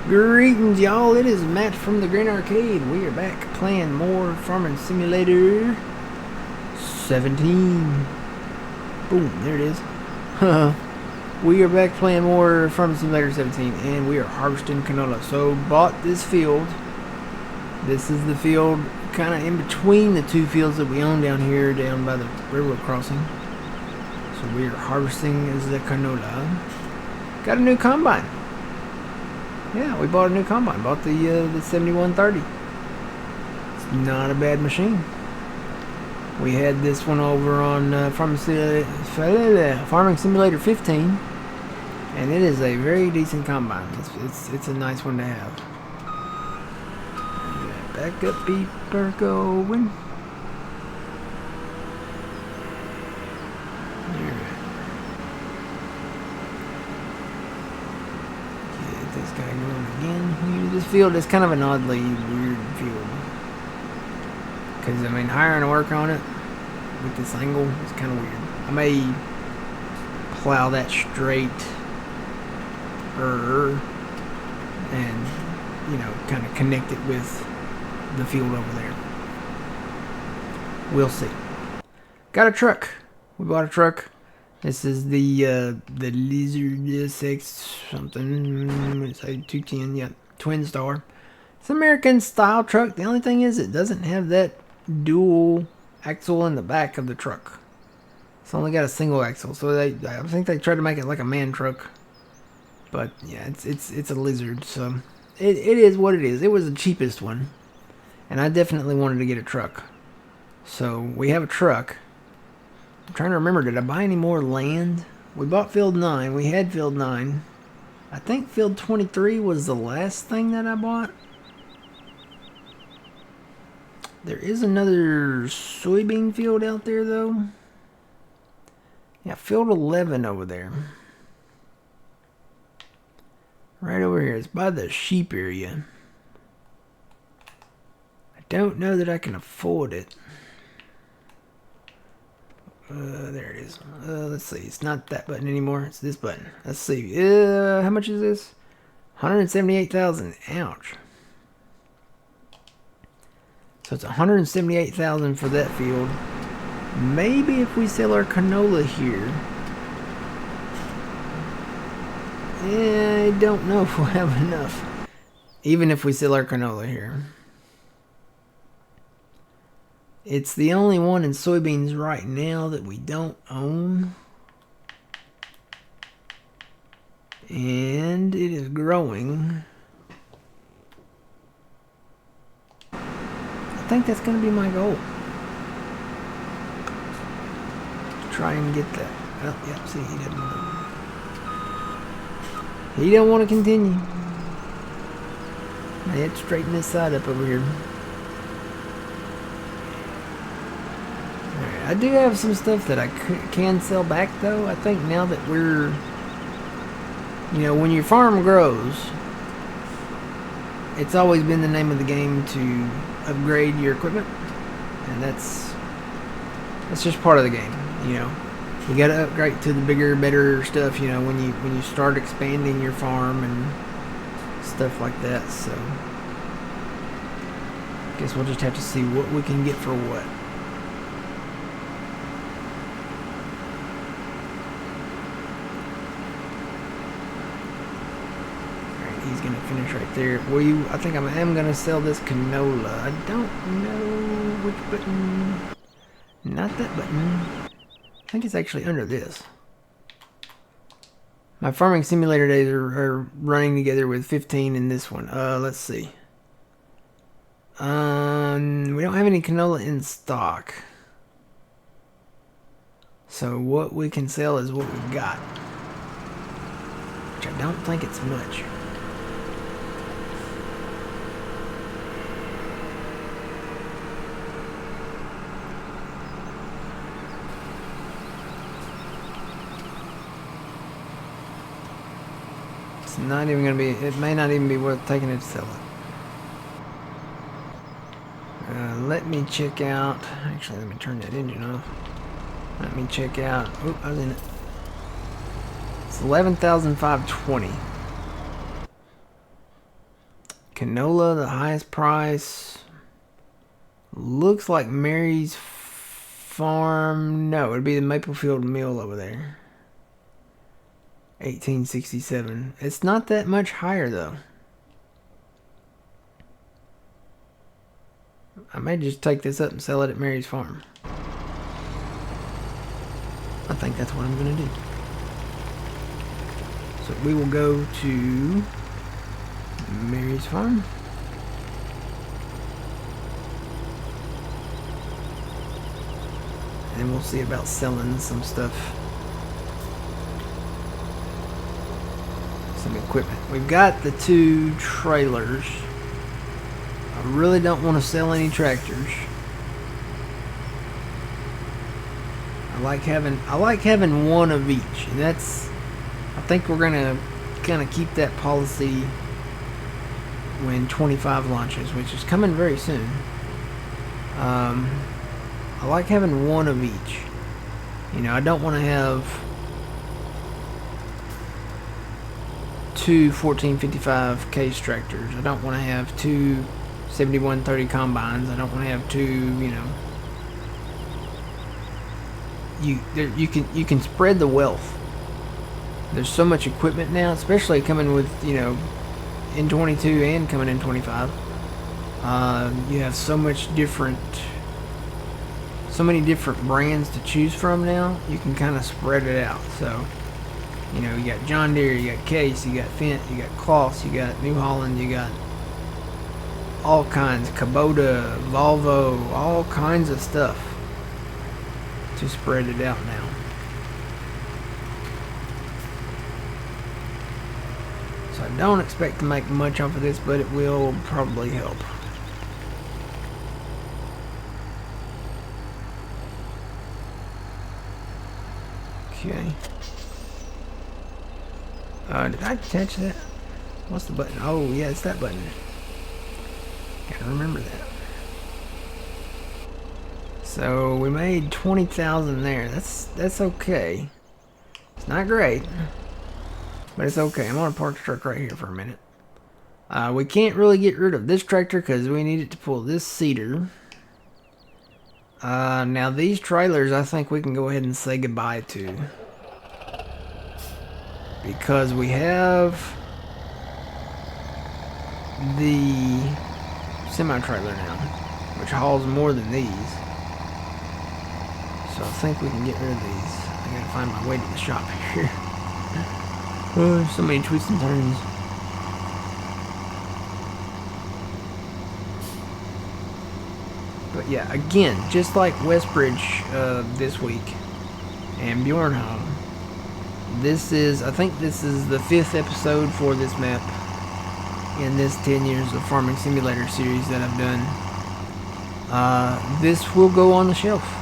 Greetings, y'all. It is Matt from the Green Arcade. We are back playing more Farming Simulator 17. Boom, there it is. We are back playing more Farming Simulator 17, and we are harvesting canola. So, bought this field. This is the field kind of in between the two fields that we own down here, down by the railroad crossing. So, we are harvesting as the canola. Got a new combine. Yeah, we bought a new combine. Bought the 7130. It's not a bad machine. We had this one over on Farming Simulator 15, and it is a very decent combine. It's a nice one to have. Backup beeper going. This guy going again. This field is kind of an oddly weird field. Because, I mean, hiring to work on it with this angle is kind of weird. I may plow that straight and, you know, kind of connect it with the field over there. We'll see. Got a truck. We bought a truck. This is the Lizard 6 something. Let's say 210. Yeah, Twin Star. It's an American style truck. The only thing is it doesn't have that dual axle in the back of the truck. It's only got a single axle. So I think they tried to make it like a man truck. But yeah, it's a Lizard. So it is what it is. It was the cheapest one, and I definitely wanted to get a truck. So we have a truck. I'm trying to remember, did I buy any more land? We bought field 9. We had field 9. I think field 23 was the last thing that I bought. There is another soybean field out there, though. Yeah, field 11 over there. Right over here. It's by the sheep area. I don't know that I can afford it. There it is. Let's see. It's not that button anymore. It's this button. Let's see. How much is this? 178,000. Ouch. So it's 178,000 for that field. Maybe if we sell our canola here. I don't know if we'll have enough. Even if we sell our canola here. It's the only one in soybeans right now that we don't own. And it is growing. I think that's going to be my goal. Try and get that. Oh, yep, see, he doesn't know. He don't want to continue. I had to straighten this side up over here. I do have some stuff that I can sell back, though. I think now that we're, you know, when your farm grows, it's always been the name of the game to upgrade your equipment, and that's just part of the game. You know, you got to upgrade to the bigger, better stuff. You know, when you start expanding your farm and stuff like that. So, I guess we'll just have to see what we can get for what. He's gonna finish right there. I think I am gonna sell this canola. I don't know which button. Not that button. I think it's actually under this. My farming simulator days are running together with 15 in this one. Let's see. We don't have any canola in stock. So what we can sell is what we've got. Which I don't think it's much. Not even gonna be. It may not even be worth taking it to sell it. Let me check out. Actually, let me turn that engine off. Let me check out. Oh, I was in it. It's 11,520. Canola, the highest price. Looks like Mary's Farm. No, it'd be the Maplefield Mill over there. 1867. It's not that much higher though. I may just take this up and sell it at Mary's Farm. I think that's what I'm going to do. So we will go to Mary's Farm. And we'll see about selling some stuff. Some equipment. We've got the 2 trailers. I really don't want to sell any tractors. I like having one of each, and that's, I think we're gonna kind of keep that policy when 25 launches, which is coming very soon. I like having one of each. You know, I don't want to have 2 1455 case tractors. I don't want to have 2 7130 combines. I don't want to have 2, you know. You can spread the wealth. There's so much equipment now, especially coming with, you know, in 22 and coming in 25. You have so many different brands to choose from now. You can kind of spread it out. So, you know, you got John Deere, you got Case, you got Fendt, you got Kloss, you got New Holland, you got all kinds, Kubota, Volvo, all kinds of stuff to spread it out now. So I don't expect to make much off of this, but it will probably help. Okay. Did I attach that? What's the button? Oh, yeah, it's that button. Gotta remember that. So we made 20,000 there. That's okay. It's not great, but it's okay. I'm gonna park the truck right here for a minute. We can't really get rid of this tractor because we need it to pull this seeder. Now these trailers, I think we can go ahead and say goodbye to, because we have the semi-trailer now, which hauls more than these. So I think we can get rid of these. I gotta find my way to the shop here. Oh, so many twists and turns. But yeah, again, just like Westbridge this week and Bjornholm, I think this is the 5th episode for this map in this 10 years of Farming Simulator series that I've done. This will go on the shelf.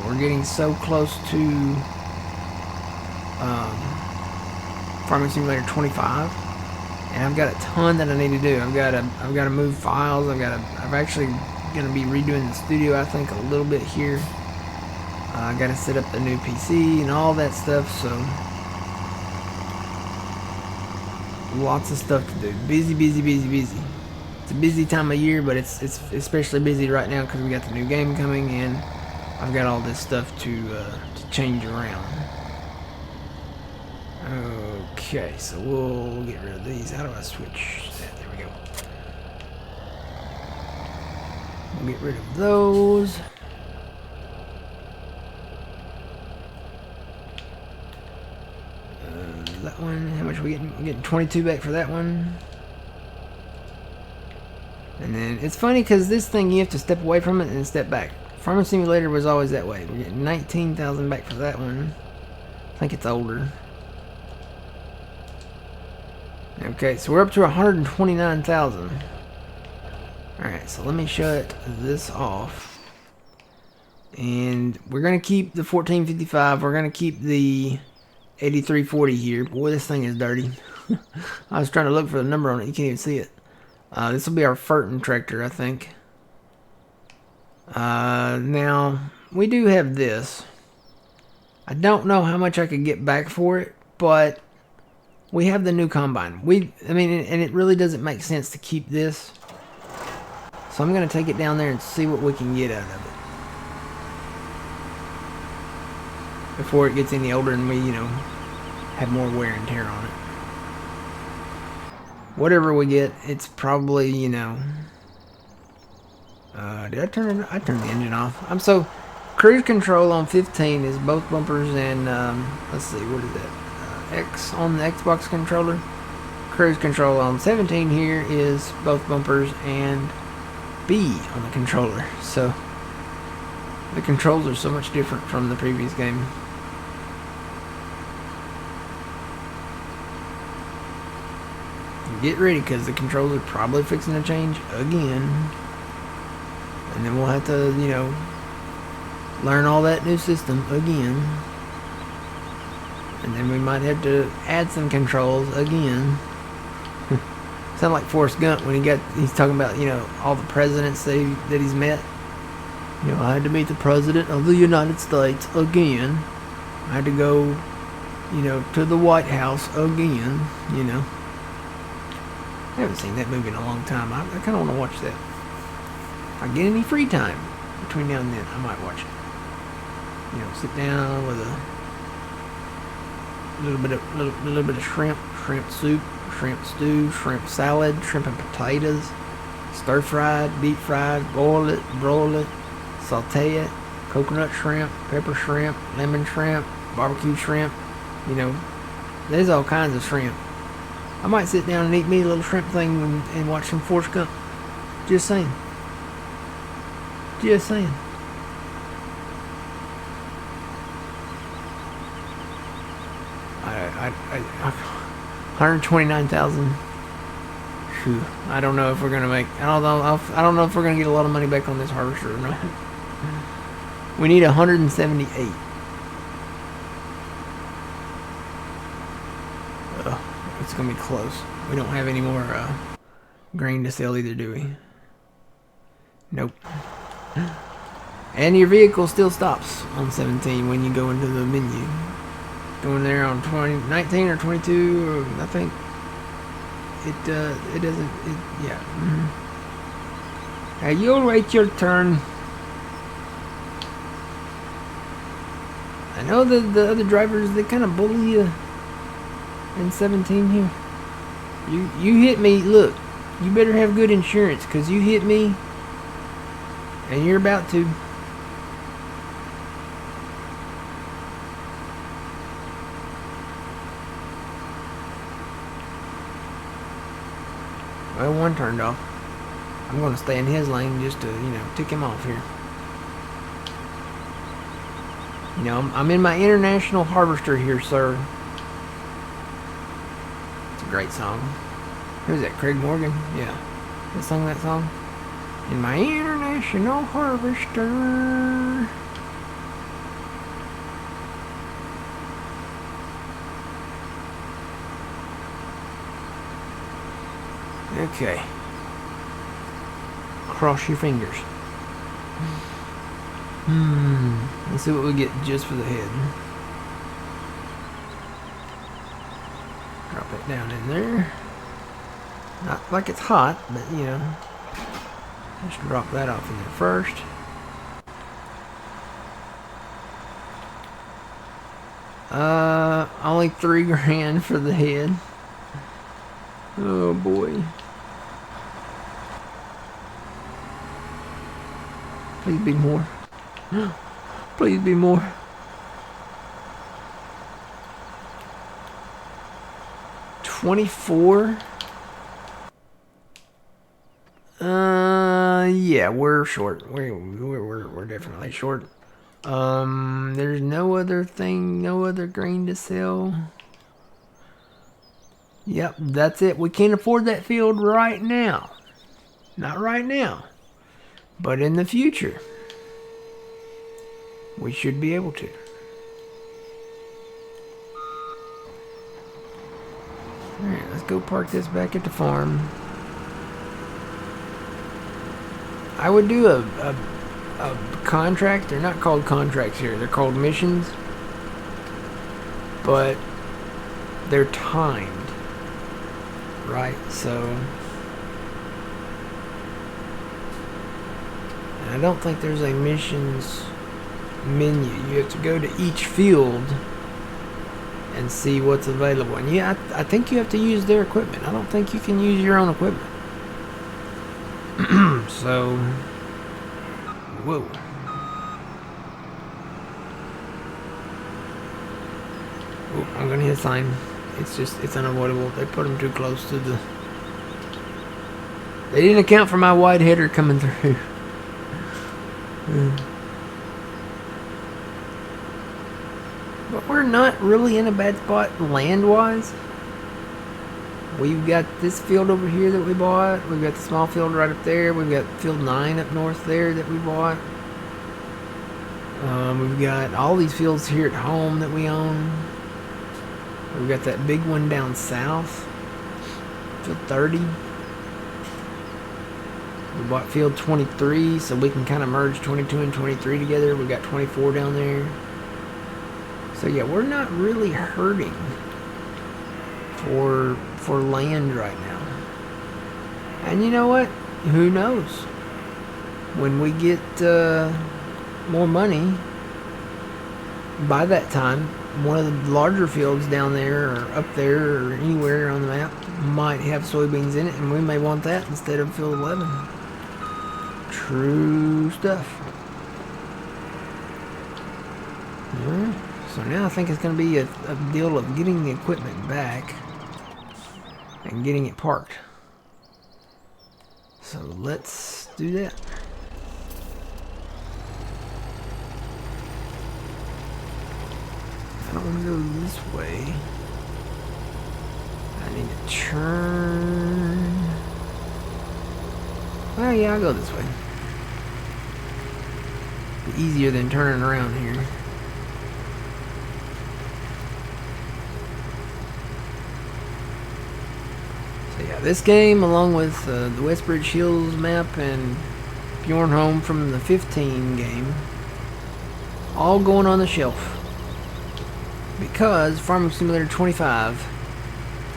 We're getting so close to Farming Simulator 25, and I've got a ton that I need to do. I've got to move files. I'm actually going to be redoing the studio, I think, a little bit here. I got to set up the new PC and all that stuff. So lots of stuff to do. Busy. It's a busy time of year, but it's especially busy right now because we got the new game coming, and I've got all this stuff to change around. Okay, so we'll get rid of these. How do I switch that? There we go. We'll get rid of those. That one, how much are we getting? We're getting 22 back for that one. And then it's funny because this thing, you have to step away from it and step back. Farming Simulator was always that way. We're getting 19,000 back for that one. I think it's older. Okay, so we're up to 129,000. Alright, so let me shut this off. And we're going to keep the 1455. We're going to keep the 8340 here. Boy, this thing is dirty. I was trying to look for the number on it. You can't even see it. This will be our Furton tractor, I think. Now, we do have this. I don't know how much I could get back for it, but we have the new combine. I mean, and it really doesn't make sense to keep this. So I'm going to take it down there and see what we can get out of it. Before it gets any older and we, you know, have more wear and tear on it. Whatever we get, it's probably, you know... did I turn it? I turned the engine off. Cruise control on 15 is both bumpers and, let's see, what is that? X on the Xbox controller. Cruise control on 17 here is both bumpers and B on the controller. So, the controls are so much different from the previous game. Get ready, because the controls are probably fixing to change again. And then we'll have to, you know, learn all that new system again. And then we might have to add some controls again. Sound like Forrest Gump when he's talking about, you know, all the presidents that he's met. You know, I had to meet the president of the United States again. I had to go, you know, to the White House again, you know. I haven't seen that movie in a long time. I kind of want to watch that. If I get any free time between now and then, I might watch it. You know, sit down with a little bit of shrimp soup, shrimp stew, shrimp salad, shrimp and potatoes, stir fried, deep fried, boil it, broil it, saute it, coconut shrimp, pepper shrimp, lemon shrimp, barbecue shrimp. You know, there's all kinds of shrimp. I might sit down and eat me a little shrimp thing and watch some Forrest Gump. Just saying. Just saying. I 129,000. I don't know if we're gonna make. I don't know if we're gonna get a lot of money back on this harvester or not. We need 178. It's gonna be close. We don't have any more grain to sell either, do we? Nope. And your vehicle still stops on 17 when you go into the menu. Going there on 19 or 22, or I think it doesn't. Yeah. Mm-hmm. You'll wait your turn. I know that the other drivers, they kind of bully you. In 17 here. You hit me. Look, you better have good insurance, because you hit me and you're about to. Well, one turned off. I'm going to stay in his lane just to, you know, tick him off here. You know, I'm in my international harvester here, sir. Great song. Who's that? Craig Morgan? Yeah. They sung that song? In my international harvester. Okay. Cross your fingers. Let's see what we get just for the head. Drop it down in there. Not like it's hot, but you know, just drop that off in there first. Only $3,000 for the head. Oh boy. Please be more. Please be more. $24. Yeah, we're short. We're definitely short. There's no other grain to sell. Yep, that's it. We can't afford that field right now. Not right now. But in the future, we should be able to. Alright, let's go park this back at the farm. I would do a contract. They're not called contracts here. They're called missions. But they're timed. right? So I don't think there's a missions menu. You have to go to each field and see what's available. And yeah, I think you have to use their equipment. I don't think you can use your own equipment. So, whoa. Oh, I'm gonna hit a sign. It's unavoidable. They put them too close to the... They didn't account for my wide header coming through. But we're not really in a bad spot land-wise. We've got this field over here that we bought. We've got the small field right up there. We've got field 9 up north there that we bought. We've got all these fields here at home that we own. We've got that big one down south. Field 30. We bought field 23 so we can kind of merge 22 and 23 together. We've got 24 down there. So yeah, we're not really hurting for land right now. And you know what? Who knows? When we get more money, by that time, one of the larger fields down there or up there or anywhere on the map might have soybeans in it, and we may want that instead of field 11. True stuff. Alright, so now I think it's going to be a deal of getting the equipment back and getting it parked. So let's do that. I don't want to go this way. I need to turn. Well, yeah, I'll go this way. Be easier than turning around here. So yeah, this game, along with the Westbridge Hills map and Bjornholm from the 15 game, all going on the shelf. Because Farming Simulator 25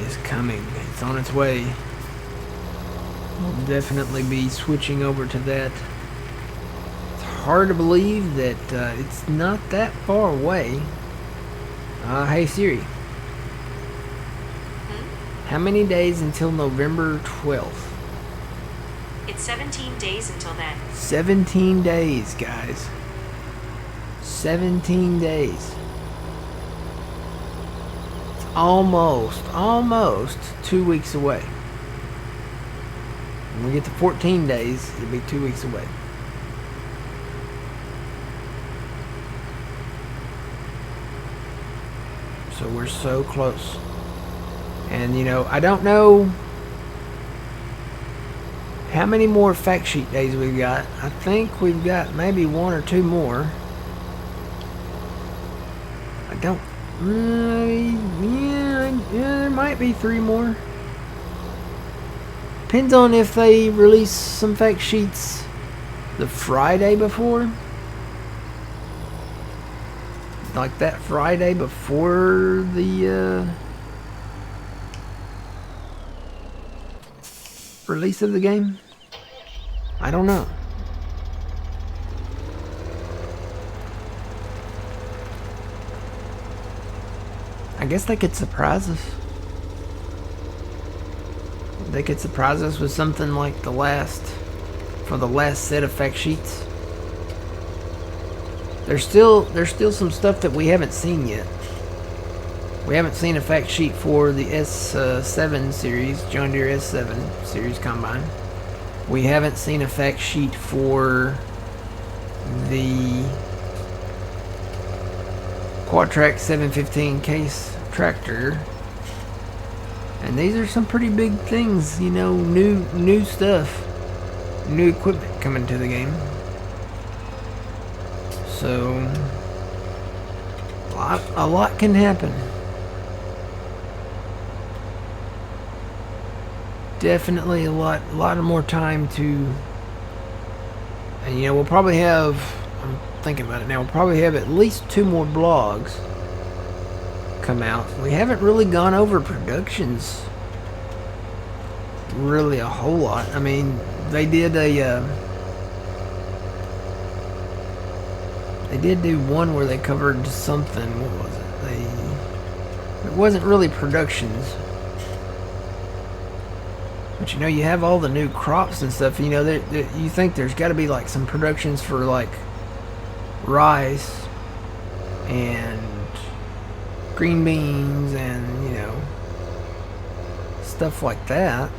is coming. It's on its way. We'll definitely be switching over to that. It's hard to believe that it's not that far away. Hey Siri. How many days until November 12th? It's 17 days until then. 17 days, guys. 17 days. Almost 2 weeks away. When we get to 14 days, it'll be 2 weeks away. So we're so close. And you know, I don't know how many more fact sheet days we've got. I think we've got maybe 1 or 2 more. I don't... yeah, there might be 3 more. Depends on if they release some fact sheets the Friday before. Like that Friday before the release of the game. I don't know. I guess they could surprise us. They could surprise us with something like for the last set of fact sheets. There's still some stuff that we haven't seen yet. We haven't seen a fact sheet for the S7 series, John Deere S7 series combine. We haven't seen a fact sheet for the Quadtrac 715 case tractor. And these are some pretty big things, you know, new stuff, new equipment coming to the game. So a lot can happen. Definitely a lot of more time to, and you know, we'll probably have, I'm thinking about it now, we'll probably have at least 2 more blogs come out. We haven't really gone over productions really a whole lot. I mean, they did they did do one where they covered something. What was it? It wasn't really productions. But you know, you have all the new crops and stuff. You know, you think there's got to be like some productions for like rice and green beans and, you know, stuff like that.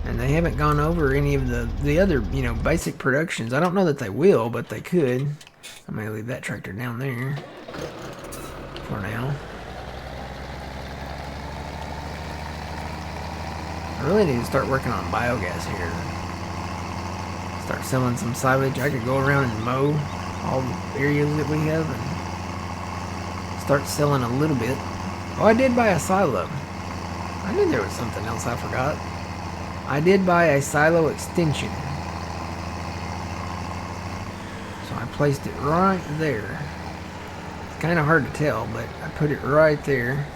And they haven't gone over any of the other, you know, basic productions. I don't know that they will, but they could. I'm going to leave that tractor down there for now. I really need to start working on biogas here. Start selling some silage. I could go around and mow all the areas that we have and start selling a little bit. Oh, I did buy a silo. I knew there was something else I forgot. I did buy a silo extension. So I placed it right there. It's kind of hard to tell, but I put it right there.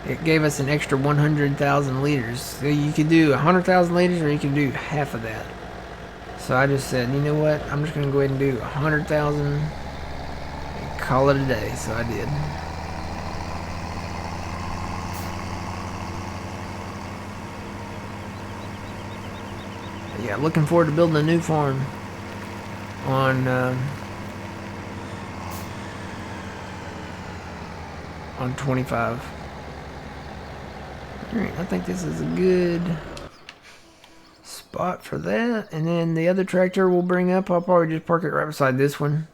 It gave us an extra 100,000 liters. So you could do 100,000 liters or you could do half of that. So I just said, you know what? I'm just going to go ahead and do 100,000 and call it a day. So I did. But yeah, looking forward to building a new farm on 25. Alright, I think this is a good spot for that. And then the other tractor we'll bring up, I'll probably just park it right beside this one.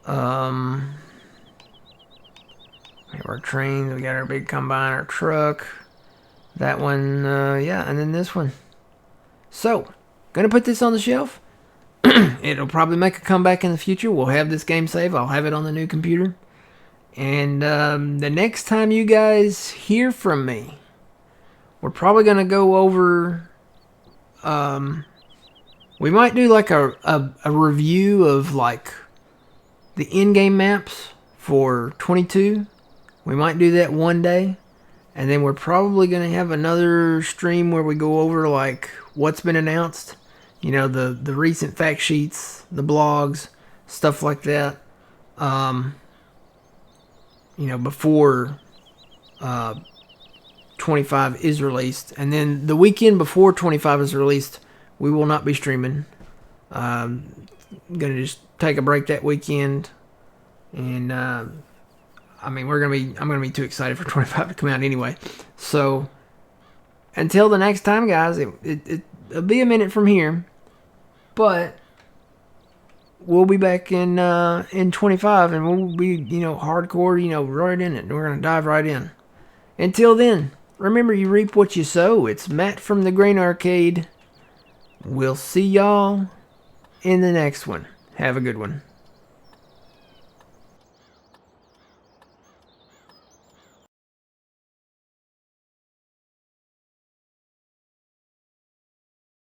We have our trains, we got our big combine, our truck. That one, yeah, and then this one. So, gonna put this on the shelf. It'll probably make a comeback in the future. We'll have this game save. I'll have it on the new computer. And the next time you guys hear from me, we're probably going to go over, we might do like a review of like the in-game maps for 22. We might do that one day. And then we're probably going to have another stream where we go over like what's been announced. You know, the recent fact sheets, the blogs, stuff like that. You know, before 25 is released. And then the weekend before 25 is released, we will not be streaming. I'm going to just take a break that weekend. And, I mean, I'm going to be too excited for 25 to come out anyway. So, until the next time, guys, it'll be a minute from here. But we'll be back in 25, and we'll be, you know, hardcore, you know, right in it. We're going to dive right in. Until then, remember, you reap what you sow. It's Matt from the Grain Arcade. We'll see y'all in the next one. Have a good one.